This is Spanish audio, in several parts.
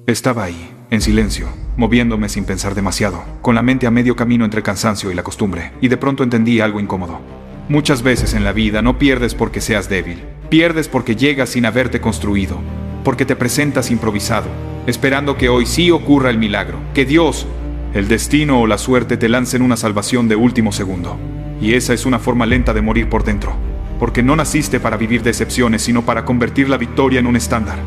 Estaba ahí, en silencio, moviéndome sin pensar demasiado, con la mente a medio camino entre el cansancio y la costumbre, y de pronto entendí algo incómodo. Muchas veces en la vida no pierdes porque seas débil, pierdes porque llegas sin haberte construido, porque te presentas improvisado, esperando que hoy sí ocurra el milagro, que Dios, el destino o la suerte te lancen una salvación de último segundo. Y esa es una forma lenta de morir por dentro, porque no naciste para vivir decepciones, sino para convertir la victoria en un estándar.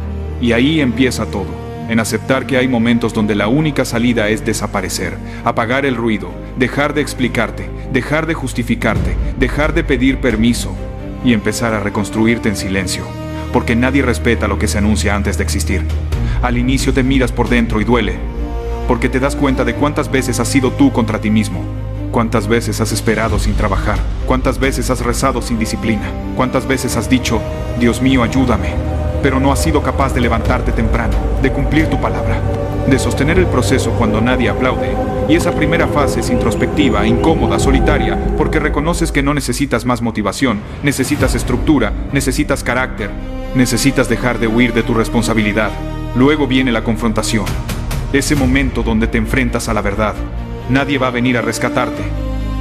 Y ahí empieza todo. En aceptar que hay momentos donde la única salida es desaparecer, apagar el ruido, dejar de explicarte, dejar de justificarte, dejar de pedir permiso y empezar a reconstruirte en silencio, porque nadie respeta lo que se anuncia antes de existir. Al inicio te miras por dentro y duele, porque te das cuenta de cuántas veces has sido tú contra ti mismo, cuántas veces has esperado sin trabajar, cuántas veces has rezado sin disciplina, cuántas veces has dicho, Dios mío, ayúdame, pero no has sido capaz de levantarte temprano, de cumplir tu palabra, de sostener el proceso cuando nadie aplaude. Y esa primera fase es introspectiva, incómoda, solitaria, porque reconoces que no necesitas más motivación, necesitas estructura, necesitas carácter, necesitas dejar de huir de tu responsabilidad. Luego viene la confrontación, ese momento donde te enfrentas a la verdad. Nadie va a venir a rescatarte,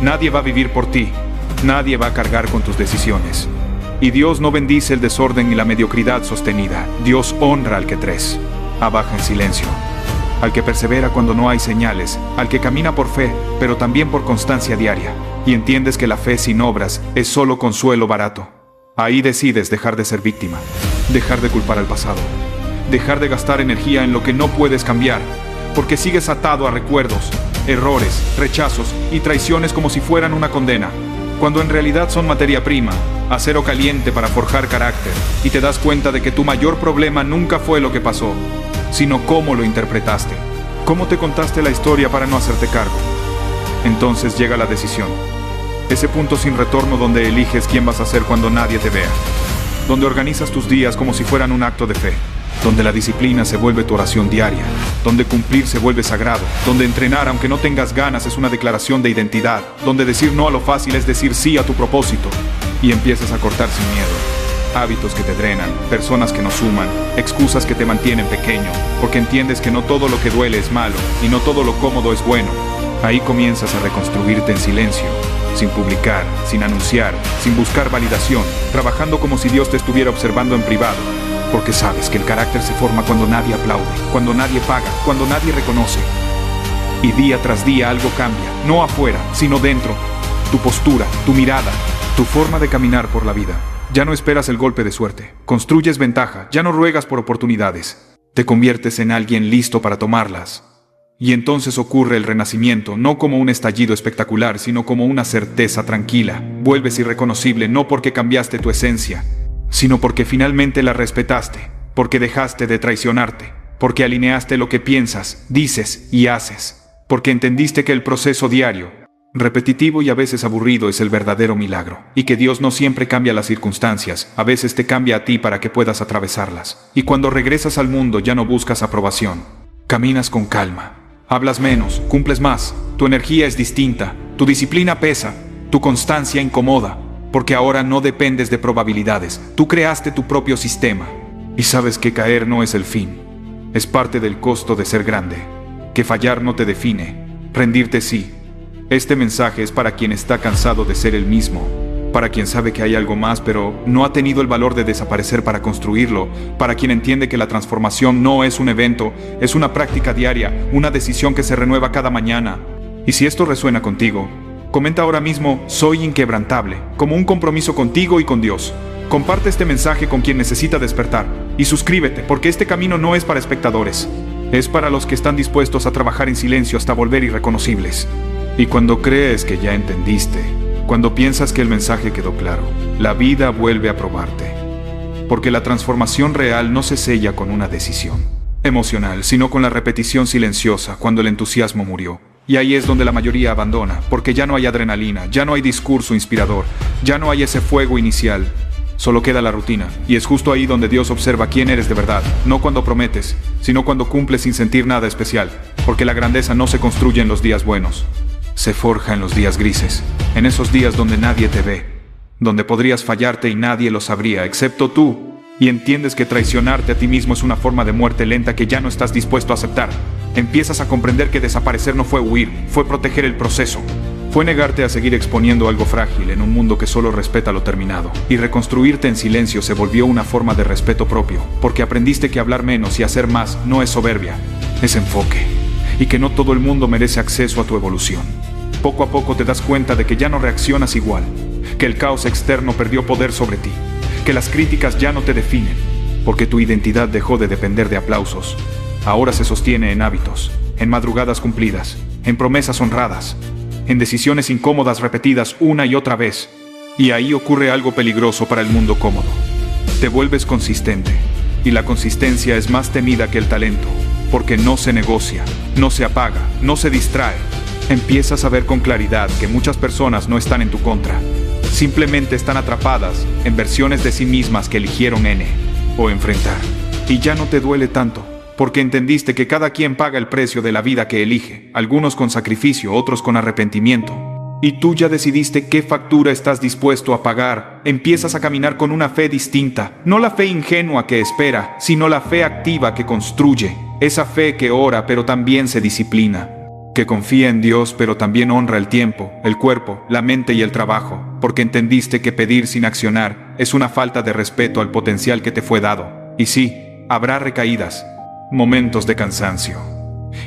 nadie va a vivir por ti, nadie va a cargar con tus decisiones. Y Dios no bendice el desorden y la mediocridad sostenida. Dios honra al que tres, abaja en silencio, al que persevera cuando no hay señales, al que camina por fe, pero también por constancia diaria. Y entiendes que la fe sin obras es solo consuelo barato. Ahí decides dejar de ser víctima, dejar de culpar al pasado, dejar de gastar energía en lo que no puedes cambiar, porque sigues atado a recuerdos, errores, rechazos y traiciones como si fueran una condena, cuando en realidad son materia prima, acero caliente para forjar carácter, y te das cuenta de que tu mayor problema nunca fue lo que pasó, sino cómo lo interpretaste, cómo te contaste la historia para no hacerte cargo. Entonces llega la decisión, ese punto sin retorno donde eliges quién vas a ser cuando nadie te vea, donde organizas tus días como si fueran un acto de fe, donde la disciplina se vuelve tu oración diaria, donde cumplir se vuelve sagrado, donde entrenar aunque no tengas ganas es una declaración de identidad, donde decir no a lo fácil es decir sí a tu propósito, y empiezas a cortar sin miedo. Hábitos que te drenan, personas que no suman, excusas que te mantienen pequeño, porque entiendes que no todo lo que duele es malo, y no todo lo cómodo es bueno. Ahí comienzas a reconstruirte en silencio, sin publicar, sin anunciar, sin buscar validación, trabajando como si Dios te estuviera observando en privado, porque sabes que el carácter se forma cuando nadie aplaude, cuando nadie paga, cuando nadie reconoce. Y día tras día algo cambia, no afuera, sino dentro. Tu postura, tu mirada, tu forma de caminar por la vida. Ya no esperas el golpe de suerte, construyes ventaja, ya no ruegas por oportunidades. Te conviertes en alguien listo para tomarlas. Y entonces ocurre el renacimiento, no como un estallido espectacular, sino como una certeza tranquila. Vuelves irreconocible no porque cambiaste tu esencia, sino porque finalmente la respetaste, porque dejaste de traicionarte, porque alineaste lo que piensas, dices y haces, porque entendiste que el proceso diario, repetitivo y a veces aburrido es el verdadero milagro, y que Dios no siempre cambia las circunstancias, a veces te cambia a ti para que puedas atravesarlas. Y cuando regresas al mundo ya no buscas aprobación, caminas con calma, hablas menos, cumples más, tu energía es distinta, tu disciplina pesa, tu constancia incomoda, porque ahora no dependes de probabilidades, tú creaste tu propio sistema, y sabes que caer no es el fin, es parte del costo de ser grande, que fallar no te define, rendirte sí. Este mensaje es para quien está cansado de ser el mismo, para quien sabe que hay algo más pero no ha tenido el valor de desaparecer para construirlo, para quien entiende que la transformación no es un evento, es una práctica diaria, una decisión que se renueva cada mañana. Y si esto resuena contigo, comenta ahora mismo "soy inquebrantable", como un compromiso contigo y con Dios. Comparte este mensaje con quien necesita despertar y suscríbete, porque este camino no es para espectadores, es para los que están dispuestos a trabajar en silencio hasta volver irreconocibles. Y cuando crees que ya entendiste, cuando piensas que el mensaje quedó claro, la vida vuelve a probarte. Porque la transformación real no se sella con una decisión emocional, sino con la repetición silenciosa cuando el entusiasmo murió. Y ahí es donde la mayoría abandona, porque ya no hay adrenalina, ya no hay discurso inspirador, ya no hay ese fuego inicial. Solo queda la rutina, y es justo ahí donde Dios observa quién eres de verdad, no cuando prometes, sino cuando cumples sin sentir nada especial, porque la grandeza no se construye en los días buenos, se forja en los días grises, en esos días donde nadie te ve, donde podrías fallarte y nadie lo sabría, excepto tú, y entiendes que traicionarte a ti mismo es una forma de muerte lenta que ya no estás dispuesto a aceptar. Empiezas a comprender que desaparecer no fue huir, fue proteger el proceso. Fue negarte a seguir exponiendo algo frágil en un mundo que solo respeta lo terminado. Y reconstruirte en silencio se volvió una forma de respeto propio, porque aprendiste que hablar menos y hacer más no es soberbia, es enfoque. Y que no todo el mundo merece acceso a tu evolución. Poco a poco te das cuenta de que ya no reaccionas igual, que el caos externo perdió poder sobre ti, que las críticas ya no te definen, porque tu identidad dejó de depender de aplausos. Ahora se sostiene en hábitos, en madrugadas cumplidas, en promesas honradas, en decisiones incómodas repetidas una y otra vez. Y ahí ocurre algo peligroso para el mundo cómodo. Te vuelves consistente, y la consistencia es más temida que el talento, porque no se negocia, no se apaga, no se distrae. Empiezas a ver con claridad que muchas personas no están en tu contra. Simplemente están atrapadas en versiones de sí mismas que eligieron o enfrentar. Y ya no te duele tanto, porque entendiste que cada quien paga el precio de la vida que elige, algunos con sacrificio, otros con arrepentimiento. Y tú ya decidiste qué factura estás dispuesto a pagar. Empiezas a caminar con una fe distinta, no la fe ingenua que espera, sino la fe activa que construye, esa fe que ora pero también se disciplina, que confía en Dios pero también honra el tiempo, el cuerpo, la mente y el trabajo, porque entendiste que pedir sin accionar es una falta de respeto al potencial que te fue dado. Y sí, habrá recaídas, momentos de cansancio,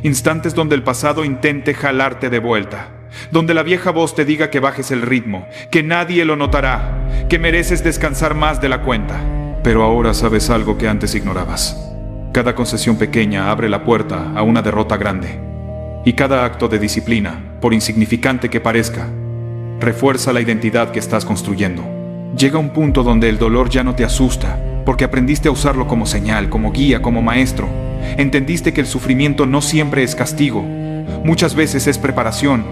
instantes donde el pasado intente jalarte de vuelta, donde la vieja voz te diga que bajes el ritmo, que nadie lo notará, que mereces descansar más de la cuenta. Pero ahora sabes algo que antes ignorabas. Cada concesión pequeña abre la puerta a una derrota grande. Y cada acto de disciplina, por insignificante que parezca, refuerza la identidad que estás construyendo. Llega un punto donde el dolor ya no te asusta, porque aprendiste a usarlo como señal, como guía, como maestro. Entendiste que el sufrimiento no siempre es castigo, muchas veces es preparación,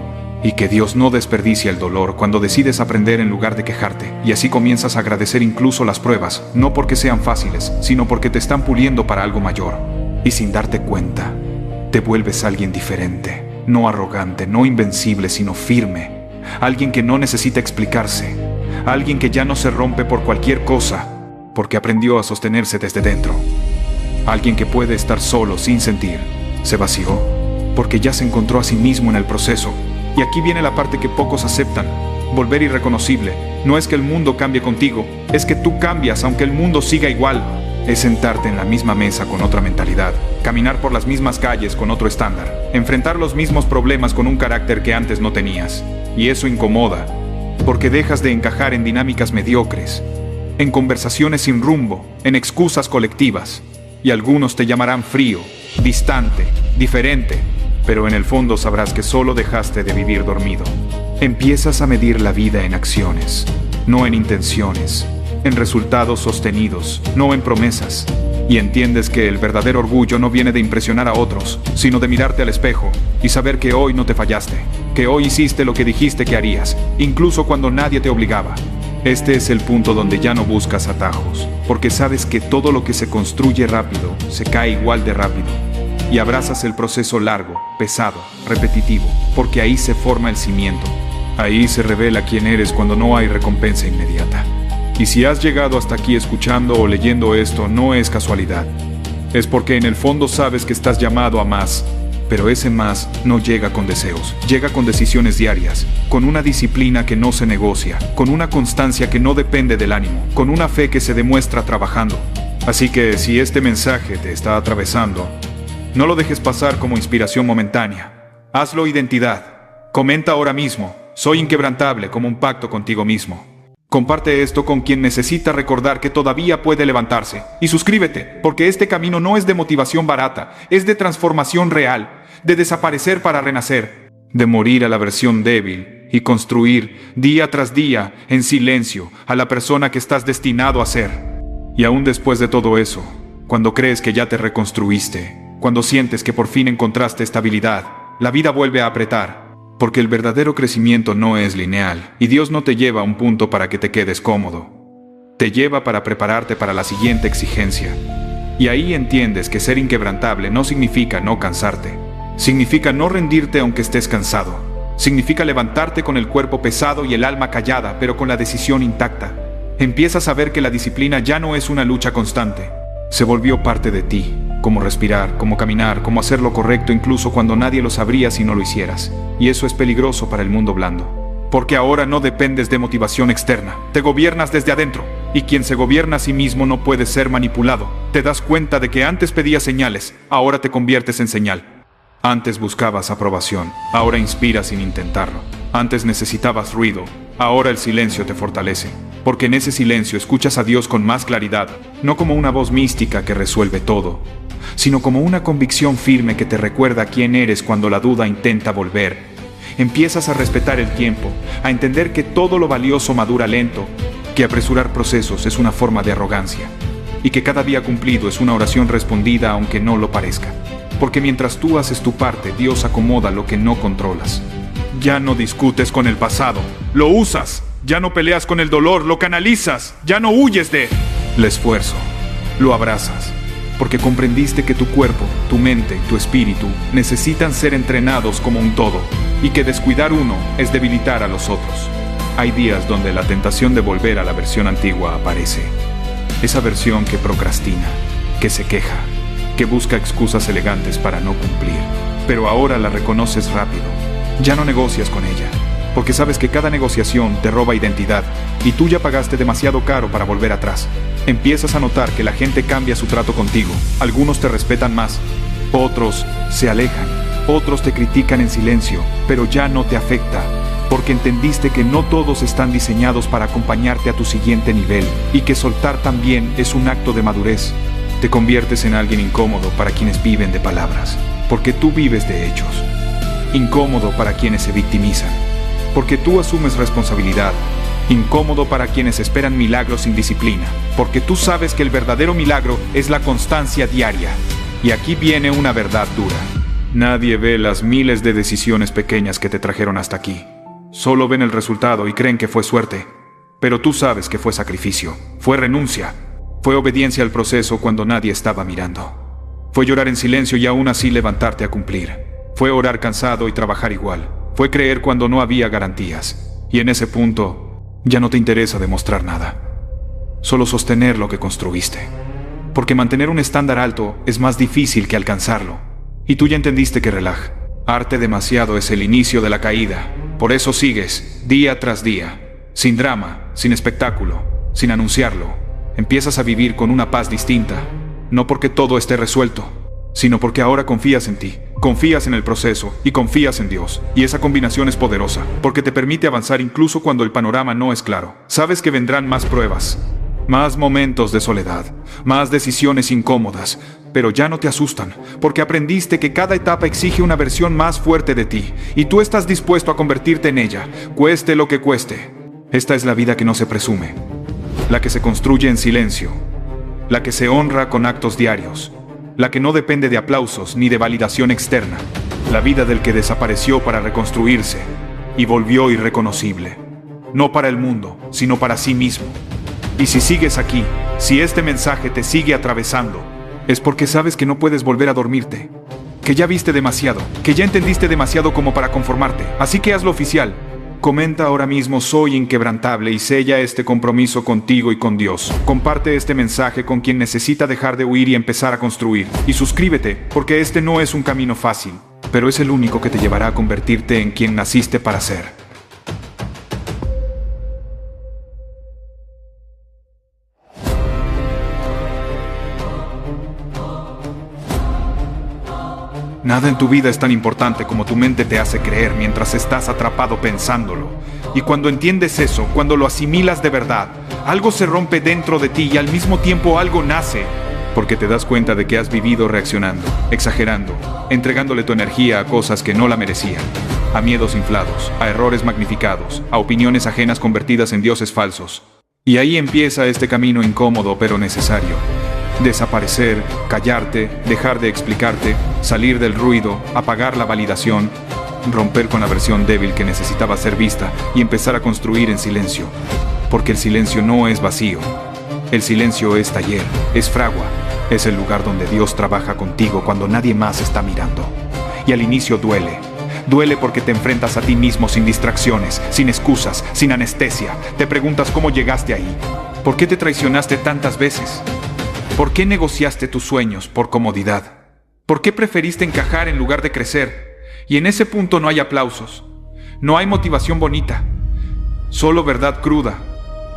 y que Dios no desperdicia el dolor cuando decides aprender en lugar de quejarte. Y así comienzas a agradecer incluso las pruebas, no porque sean fáciles, sino porque te están puliendo para algo mayor. Y sin darte cuenta, te vuelves alguien diferente, no arrogante, no invencible, sino firme. Alguien que no necesita explicarse, alguien que ya no se rompe por cualquier cosa, porque aprendió a sostenerse desde dentro. Alguien que puede estar solo sin sentir. Se vació, porque ya se encontró a sí mismo en el proceso. Y aquí viene la parte que pocos aceptan. Volver irreconocible. No es que el mundo cambie contigo, es que tú cambias aunque el mundo siga igual. Es sentarte en la misma mesa con otra mentalidad, caminar por las mismas calles con otro estándar, enfrentar los mismos problemas con un carácter que antes no tenías. Y eso incomoda, porque dejas de encajar en dinámicas mediocres, en conversaciones sin rumbo, en excusas colectivas. Y algunos te llamarán frío, distante, diferente, pero en el fondo sabrás que solo dejaste de vivir dormido. Empiezas a medir la vida en acciones, no en intenciones, en resultados sostenidos, no en promesas. Y entiendes que el verdadero orgullo no viene de impresionar a otros, sino de mirarte al espejo y saber que hoy no te fallaste, que hoy hiciste lo que dijiste que harías, incluso cuando nadie te obligaba. Este es el punto donde ya no buscas atajos, porque sabes que todo lo que se construye rápido se cae igual de rápido. Y abrazas el proceso largo, pesado, repetitivo, porque ahí se forma el cimiento. Ahí se revela quién eres cuando no hay recompensa inmediata. Y si has llegado hasta aquí escuchando o leyendo esto, no es casualidad. Es porque en el fondo sabes que estás llamado a más. Pero ese más no llega con deseos, llega con decisiones diarias, con una disciplina que no se negocia, con una constancia que no depende del ánimo, con una fe que se demuestra trabajando. Así que si este mensaje te está atravesando, no lo dejes pasar como inspiración momentánea. Hazlo identidad. Comenta ahora mismo, soy inquebrantable como un pacto contigo mismo. Comparte esto con quien necesita recordar que todavía puede levantarse. Y suscríbete, porque este camino no es de motivación barata, es de transformación real, de desaparecer para renacer, de morir a la versión débil y construir día tras día, en silencio, a la persona que estás destinado a ser. Y aún después de todo eso, cuando crees que ya te reconstruiste, cuando sientes que por fin encontraste estabilidad, la vida vuelve a apretar. Porque el verdadero crecimiento no es lineal, y Dios no te lleva a un punto para que te quedes cómodo. Te lleva para prepararte para la siguiente exigencia. Y ahí entiendes que ser inquebrantable no significa no cansarte. Significa no rendirte aunque estés cansado. Significa levantarte con el cuerpo pesado y el alma callada, pero con la decisión intacta. Empiezas a ver que la disciplina ya no es una lucha constante. Se volvió parte de ti, como respirar, como caminar, como hacer lo correcto incluso cuando nadie lo sabría si no lo hicieras. Y eso es peligroso para el mundo blando. Porque ahora no dependes de motivación externa, te gobiernas desde adentro. Y quien se gobierna a sí mismo no puede ser manipulado. Te das cuenta de que antes pedías señales, ahora te conviertes en señal. Antes buscabas aprobación, ahora inspiras sin intentarlo. Antes necesitabas ruido, ahora el silencio te fortalece. Porque en ese silencio escuchas a Dios con más claridad, no como una voz mística que resuelve todo, sino como una convicción firme que te recuerda quién eres cuando la duda intenta volver. Empiezas a respetar el tiempo, a entender que todo lo valioso madura lento, que apresurar procesos es una forma de arrogancia, y que cada día cumplido es una oración respondida aunque no lo parezca. Porque mientras tú haces tu parte, Dios acomoda lo que no controlas. Ya no discutes con el pasado, lo usas. Ya no peleas con el dolor, lo canalizas. Ya no huyes de el esfuerzo, lo abrazas. Porque comprendiste que tu cuerpo, tu mente, tu espíritu necesitan ser entrenados como un todo, y que descuidar uno es debilitar a los otros. Hay días donde la tentación de volver a la versión antigua aparece. Esa versión que procrastina, que se queja, que busca excusas elegantes para no cumplir. Pero ahora la reconoces rápido. Ya no negocias con ella. Porque sabes que cada negociación te roba identidad y tú ya pagaste demasiado caro para volver atrás. Empiezas a notar que la gente cambia su trato contigo. Algunos te respetan más, otros se alejan, otros te critican en silencio, pero ya no te afecta, porque entendiste que no todos están diseñados para acompañarte a tu siguiente nivel y que soltar también es un acto de madurez. Te conviertes en alguien incómodo para quienes viven de palabras, porque tú vives de hechos. Incómodo para quienes se victimizan, porque tú asumes responsabilidad. Incómodo para quienes esperan milagros sin disciplina, porque tú sabes que el verdadero milagro es la constancia diaria. Y aquí viene una verdad dura. Nadie ve las miles de decisiones pequeñas que te trajeron hasta aquí. Solo ven el resultado y creen que fue suerte. Pero tú sabes que fue sacrificio, fue renuncia, fue obediencia al proceso cuando nadie estaba mirando. Fue llorar en silencio y aún así levantarte a cumplir. Fue orar cansado y trabajar igual. Fue creer cuando no había garantías. Y en ese punto, ya no te interesa demostrar nada. Solo sostener lo que construiste. Porque mantener un estándar alto es más difícil que alcanzarlo. Y tú ya entendiste que relajarte demasiado es el inicio de la caída. Por eso sigues, día tras día. Sin drama, sin espectáculo, sin anunciarlo. Empiezas a vivir con una paz distinta. No porque todo esté resuelto, sino porque ahora confías en ti. Confías en el proceso y confías en Dios. Y esa combinación es poderosa, porque te permite avanzar incluso cuando el panorama no es claro. Sabes que vendrán más pruebas, más momentos de soledad, más decisiones incómodas, pero ya no te asustan, porque aprendiste que cada etapa exige una versión más fuerte de ti, y tú estás dispuesto a convertirte en ella, cueste lo que cueste. Esta es la vida que no se presume, la que se construye en silencio, la que se honra con actos diarios, la que no depende de aplausos ni de validación externa, la vida del que desapareció para reconstruirse y volvió irreconocible, no para el mundo, sino para sí mismo. Y si sigues aquí, si este mensaje te sigue atravesando, es porque sabes que no puedes volver a dormirte, que ya viste demasiado, que ya entendiste demasiado como para conformarte, así que hazlo oficial. Comenta ahora mismo "soy inquebrantable" y sella este compromiso contigo y con Dios. Comparte este mensaje con quien necesita dejar de huir y empezar a construir. Y suscríbete, porque este no es un camino fácil, pero es el único que te llevará a convertirte en quien naciste para ser. Nada en tu vida es tan importante como tu mente te hace creer mientras estás atrapado pensándolo. Y cuando entiendes eso, cuando lo asimilas de verdad, algo se rompe dentro de ti y al mismo tiempo algo nace. Porque te das cuenta de que has vivido reaccionando, exagerando, entregándole tu energía a cosas que no la merecían. A miedos inflados, a errores magnificados, a opiniones ajenas convertidas en dioses falsos. Y ahí empieza este camino incómodo pero necesario. Desaparecer, callarte, dejar de explicarte, salir del ruido, apagar la validación, romper con la versión débil que necesitaba ser vista y empezar a construir en silencio. Porque el silencio no es vacío. El silencio es taller, es fragua, es el lugar donde Dios trabaja contigo cuando nadie más está mirando. Y al inicio duele. Duele porque te enfrentas a ti mismo sin distracciones, sin excusas, sin anestesia. Te preguntas cómo llegaste ahí. ¿Por qué te traicionaste tantas veces? ¿Por qué negociaste tus sueños por comodidad? ¿Por qué preferiste encajar en lugar de crecer? Y en ese punto no hay aplausos, no hay motivación bonita, solo verdad cruda.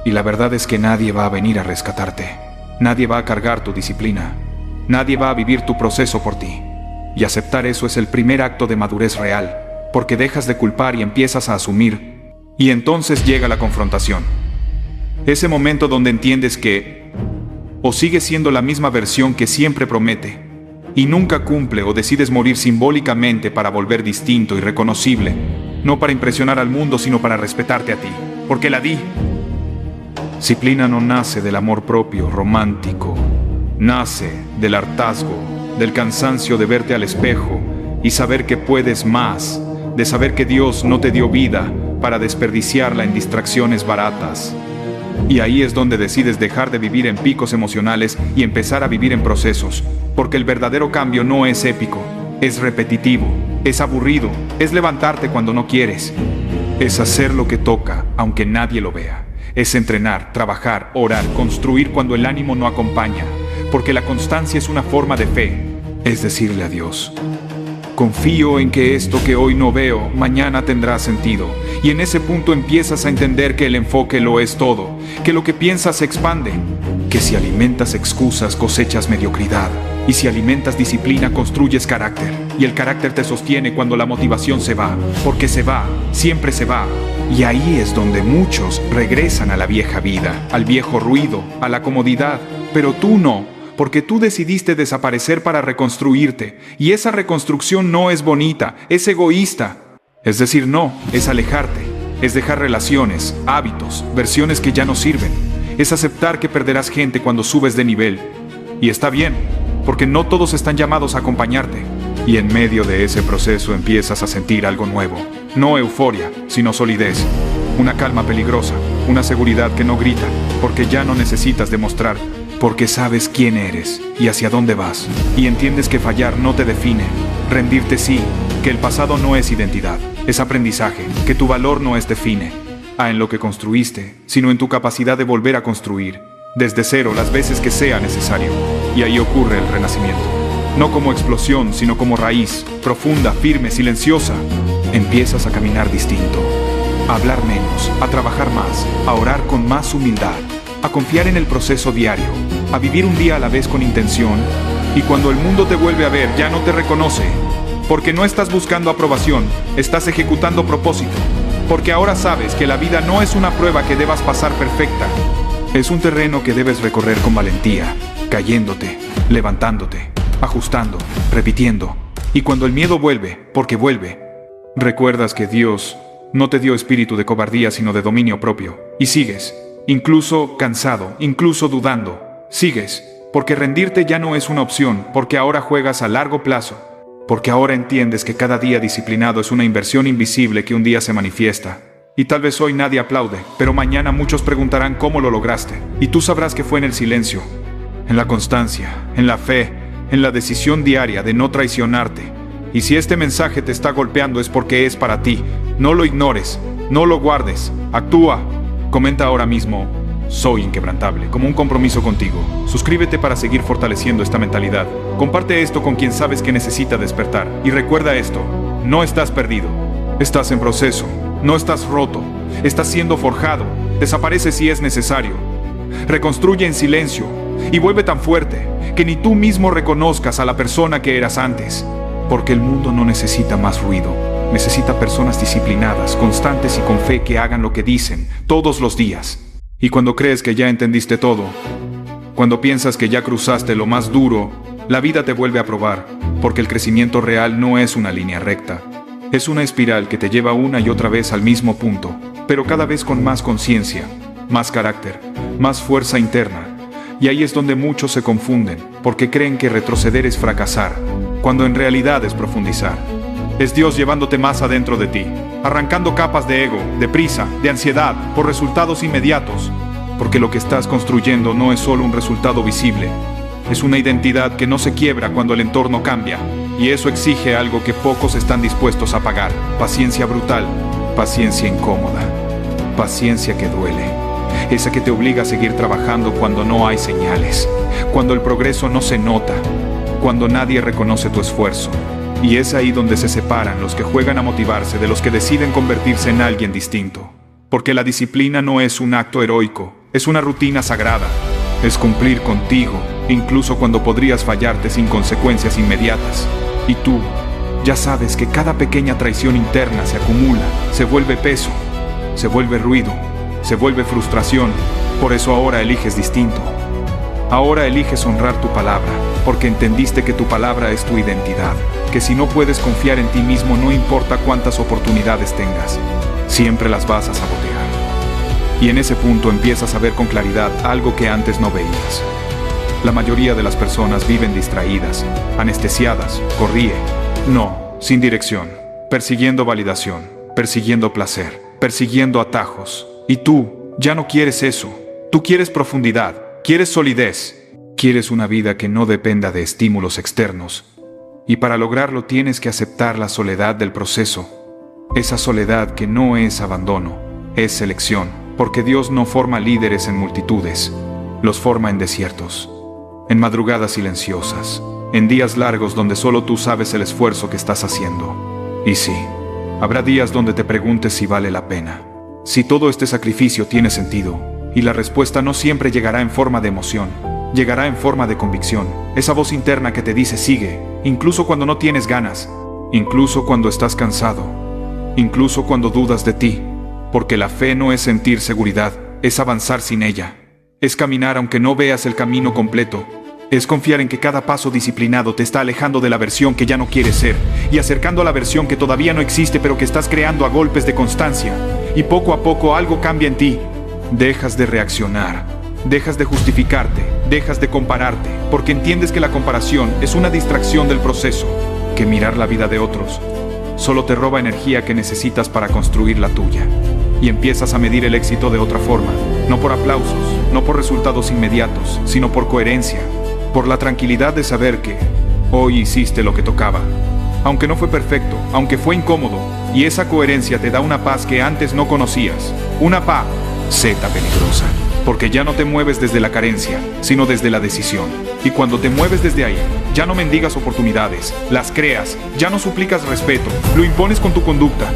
Y la verdad es que nadie va a venir a rescatarte. Nadie va a cargar tu disciplina. Nadie va a vivir tu proceso por ti. Y aceptar eso es el primer acto de madurez real, porque dejas de culpar y empiezas a asumir. Y entonces llega la confrontación. Ese momento donde entiendes que o sigues siendo la misma versión que siempre promete y nunca cumple, o decides morir simbólicamente para volver distinto y reconocible, no para impresionar al mundo, sino para respetarte a ti, porque la disciplina no nace del amor propio romántico, nace del hartazgo, del cansancio de verte al espejo y saber que puedes más, de saber que Dios no te dio vida para desperdiciarla en distracciones baratas. Y ahí es donde decides dejar de vivir en picos emocionales y empezar a vivir en procesos, porque el verdadero cambio no es épico, es repetitivo, es aburrido, es levantarte cuando no quieres, es hacer lo que toca aunque nadie lo vea, es entrenar, trabajar, orar, construir cuando el ánimo no acompaña, porque la constancia es una forma de fe, es decirle a Dios: confío en que esto que hoy no veo, mañana tendrá sentido. Y en ese punto empiezas a entender que el enfoque lo es todo, que lo que piensas se expande, que si alimentas excusas cosechas mediocridad, y si alimentas disciplina construyes carácter, y el carácter te sostiene cuando la motivación se va, porque se va, siempre se va. Y ahí es donde muchos regresan a la vieja vida, al viejo ruido, a la comodidad, pero tú no. Porque tú decidiste desaparecer para reconstruirte, y esa reconstrucción no es bonita, es egoísta. Es decir, no, es alejarte, es dejar relaciones, hábitos, versiones que ya no sirven. Es aceptar que perderás gente cuando subes de nivel. Y está bien, porque no todos están llamados a acompañarte. Y en medio de ese proceso empiezas a sentir algo nuevo. No euforia, sino solidez. Una calma peligrosa, una seguridad que no grita, porque ya no necesitas demostrar. Porque sabes quién eres y hacia dónde vas, y entiendes que fallar no te define, rendirte sí, que el pasado no es identidad, es aprendizaje, que tu valor no es define en lo que construiste, sino en tu capacidad de volver a construir, desde cero las veces que sea necesario, y ahí ocurre el renacimiento. No como explosión, sino como raíz, profunda, firme, silenciosa. Empiezas a caminar distinto, a hablar menos, a trabajar más, a orar con más humildad, a confiar en el proceso diario, a vivir un día a la vez con intención, y cuando el mundo te vuelve a ver ya no te reconoce, porque no estás buscando aprobación, estás ejecutando propósito, porque ahora sabes que la vida no es una prueba que debas pasar perfecta, es un terreno que debes recorrer con valentía, cayéndote, levantándote, ajustando, repitiendo, y cuando el miedo vuelve, porque vuelve, recuerdas que Dios no te dio espíritu de cobardía sino de dominio propio, y sigues. Incluso cansado, incluso dudando, sigues, porque rendirte ya no es una opción, porque ahora juegas a largo plazo, porque ahora entiendes que cada día disciplinado es una inversión invisible que un día se manifiesta. Y tal vez hoy nadie aplaude, pero mañana muchos preguntarán cómo lo lograste, y tú sabrás que fue en el silencio, en la constancia, en la fe, en la decisión diaria de no traicionarte. Y si este mensaje te está golpeando es porque es para ti. No lo ignores, no lo guardes, actúa. Comenta ahora mismo: soy inquebrantable, como un compromiso contigo. Suscríbete para seguir fortaleciendo esta mentalidad. Comparte esto con quien sabes que necesita despertar. Y recuerda esto: no estás perdido. Estás en proceso. No estás roto. Estás siendo forjado. Desaparece si es necesario. Reconstruye en silencio. Y vuelve tan fuerte que ni tú mismo reconozcas a la persona que eras antes. Porque el mundo no necesita más ruido. Necesita personas disciplinadas, constantes y con fe que hagan lo que dicen, todos los días. Y cuando crees que ya entendiste todo, cuando piensas que ya cruzaste lo más duro, la vida te vuelve a probar, porque el crecimiento real no es una línea recta. Es una espiral que te lleva una y otra vez al mismo punto, pero cada vez con más conciencia, más carácter, más fuerza interna. Y ahí es donde muchos se confunden, porque creen que retroceder es fracasar, cuando en realidad es profundizar. Es Dios llevándote más adentro de ti, arrancando capas de ego, de prisa, de ansiedad, por resultados inmediatos. Porque lo que estás construyendo no es solo un resultado visible, es una identidad que no se quiebra cuando el entorno cambia. Y eso exige algo que pocos están dispuestos a pagar: paciencia brutal, paciencia incómoda, paciencia que duele. esa que te obliga a seguir trabajando cuando no hay señales, cuando el progreso no se nota, cuando nadie reconoce tu esfuerzo. Y es ahí donde se separan los que juegan a motivarse de los que deciden convertirse en alguien distinto. Porque la disciplina no es un acto heroico, es una rutina sagrada. Es cumplir contigo, incluso cuando podrías fallarte sin consecuencias inmediatas. Y tú, ya sabes que cada pequeña traición interna se acumula, se vuelve peso, se vuelve ruido, se vuelve frustración. Por eso ahora eliges distinto. Ahora eliges honrar tu palabra, porque entendiste que tu palabra es tu identidad, que si no puedes confiar en ti mismo no importa cuántas oportunidades tengas, siempre las vas a sabotear. Y en ese punto empiezas a ver con claridad algo que antes no veías. La mayoría de las personas viven distraídas, anestesiadas, sin dirección, persiguiendo validación, persiguiendo placer, persiguiendo atajos. Y tú ya no quieres eso, tú quieres profundidad. Quieres solidez, quieres una vida que no dependa de estímulos externos. Y para lograrlo tienes que aceptar la soledad del proceso. Esa soledad que no es abandono, es selección. Porque Dios no forma líderes en multitudes, los forma en desiertos, en madrugadas silenciosas, en días largos donde solo tú sabes el esfuerzo que estás haciendo. Y sí, habrá días donde te preguntes si vale la pena, si todo este sacrificio tiene sentido. Y la respuesta no siempre llegará en forma de emoción, llegará en forma de convicción. Esa voz interna que te dice sigue, incluso cuando no tienes ganas, incluso cuando estás cansado, incluso cuando dudas de ti. Porque la fe no es sentir seguridad, es avanzar sin ella. Es caminar aunque no veas el camino completo. Es confiar en que cada paso disciplinado te está alejando de la versión que ya no quieres ser y acercando a la versión que todavía no existe pero que estás creando a golpes de constancia. Y poco a poco algo cambia en ti. Dejas de reaccionar, dejas de justificarte, dejas de compararte, porque entiendes que la comparación es una distracción del proceso, que mirar la vida de otros solo te roba energía que necesitas para construir la tuya. Y empiezas a medir el éxito de otra forma, no por aplausos, no por resultados inmediatos, sino por coherencia, por la tranquilidad de saber que hoy hiciste lo que tocaba, aunque no fue perfecto, aunque fue incómodo, y esa coherencia te da una paz que antes no conocías, una paz peligrosa, porque ya no te mueves desde la carencia, sino desde la decisión. Y cuando te mueves desde ahí, ya no mendigas oportunidades, las creas, ya no suplicas respeto, lo impones con tu conducta.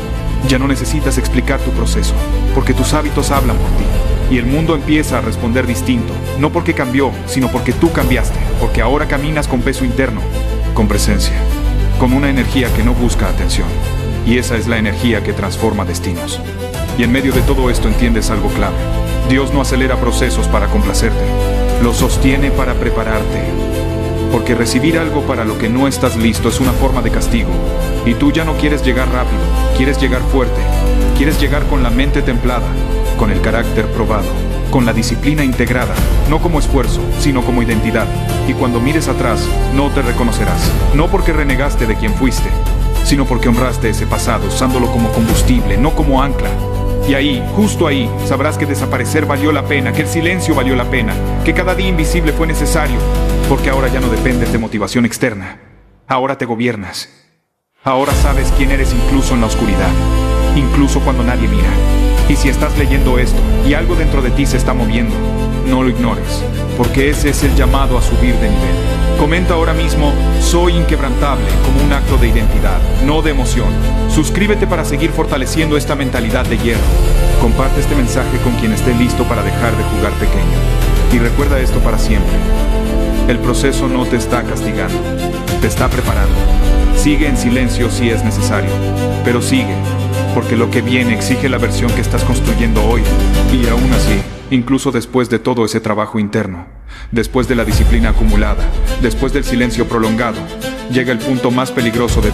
Ya no necesitas explicar tu proceso, porque tus hábitos hablan por ti. Y el mundo empieza a responder distinto, no porque cambió, sino porque tú cambiaste, porque ahora caminas con peso interno, con presencia, con una energía que no busca atención. Y esa es la energía que transforma destinos. Y en medio de todo esto entiendes algo clave. Dios no acelera procesos para complacerte, los sostiene para prepararte. Porque recibir algo para lo que no estás listo es una forma de castigo. Y tú ya no quieres llegar rápido, quieres llegar fuerte, quieres llegar con la mente templada, con el carácter probado, con la disciplina integrada, no como esfuerzo, sino como identidad. Y cuando mires atrás, no te reconocerás, no porque renegaste de quien fuiste, sino porque honraste ese pasado usándolo como combustible, no como ancla. Y ahí, justo ahí, sabrás que desaparecer valió la pena, que el silencio valió la pena, que cada día invisible fue necesario, porque ahora ya no dependes de motivación externa. Ahora te gobiernas. Ahora sabes quién eres incluso en la oscuridad, incluso cuando nadie mira. Y si estás leyendo esto y algo dentro de ti se está moviendo, no lo ignores, porque ese es el llamado a subir de nivel. Comenta ahora mismo, soy inquebrantable, como un acto de identidad, no de emoción. Suscríbete para seguir fortaleciendo esta mentalidad de hierro. Comparte este mensaje con quien esté listo para dejar de jugar pequeño. Y recuerda esto para siempre. El proceso no te está castigando, te está preparando. Sigue en silencio si es necesario, pero sigue, porque lo que viene exige la versión que estás construyendo hoy. Y aún así, incluso después de todo ese trabajo interno, después de la disciplina acumulada, después del silencio prolongado, llega el punto más peligroso de